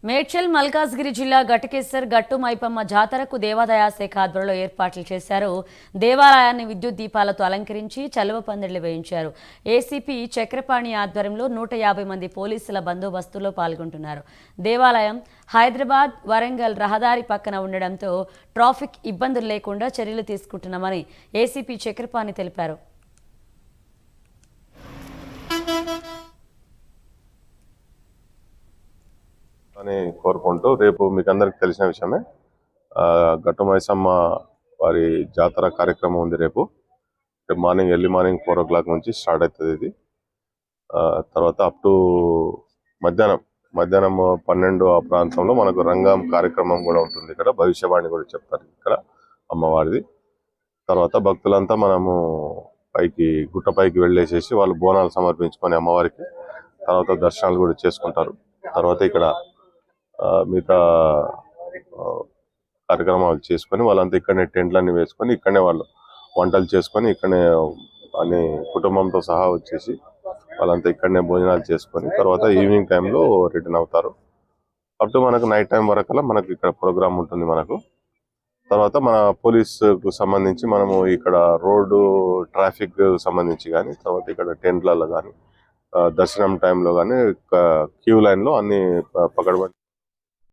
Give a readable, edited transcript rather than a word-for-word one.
మేడ్చల్ మల్కాజ్గిరి జిల్లా ఘటకేసర్ గట్టు మైపమ్మ జాతరకు దేవాదాయ శాఖ ఆధ్వర్యంలో ఏర్పాట్లు చేశారు. దేవాలయాన్ని విద్యుత్ దీపాలతో అలంకరించి చలువ పందిళ్లు వేయించారు. ఏసీపీ చక్రపాణి ఆధ్వర్యంలో 150 మంది పోలీసుల బందోబస్తులో పాల్గొంటున్నారు. దేవాలయం హైదరాబాద్ వరంగల్ రహదారి పక్కన ఉండడంతో ట్రాఫిక్ ఇబ్బందులు లేకుండా చర్యలు తీసుకుంటున్నామని ఏసీపీ చక్రపాణి తెలిపారు. అని కోరుకుంటూ రేపు మీకు అందరికి తెలిసిన విషయమే గట్టు మైసమ్మ వారి జాతర కార్యక్రమం ఉంది. రేపు ఎర్లీ మార్నింగ్ 4 o'clock నుంచి స్టార్ట్ అవుతుంది. ఇది తర్వాత అప్ టు మధ్యాహ్నం 12 ఆ ప్రాంతంలో మనకు రంగం కార్యక్రమం కూడా ఉంటుంది. ఇక్కడ భవిష్యవాణి కూడా చెప్తారు ఇక్కడ అమ్మవారిది. తర్వాత భక్తులంతా మనము గుట్టపైకి వెళ్ళేసేసి వాళ్ళు బోనాలు సమర్పించుకొని అమ్మవారికి తర్వాత దర్శనాలు కూడా చేసుకుంటారు. తర్వాత ఇక్కడ మిగతా కార్యక్రమాలు చేసుకొని వాళ్ళంతా ఇక్కడనే టెంట్లన్నీ వేసుకొని ఇక్కడనే వాళ్ళు వంటలు చేసుకొని ఇక్కడనే అన్ని కుటుంబంతో సహా వచ్చేసి వాళ్ళంతా ఇక్కడనే భోజనాలు చేసుకొని తర్వాత ఈవినింగ్ టైంలో రిటర్న్ అవుతారు. అప్ టు మనకు నైట్ టైం వరకల్లా మనకు ఇక్కడ ప్రోగ్రామ్ ఉంటుంది. మనకు తర్వాత మన పోలీసుకు సంబంధించి మనము ఇక్కడ రోడ్డు ట్రాఫిక్ సంబంధించి కానీ తర్వాత ఇక్కడ టెంట్లలో కానీ దర్శనం టైంలో కానీ క్యూ లైన్లో అన్ని పకడ్బందీ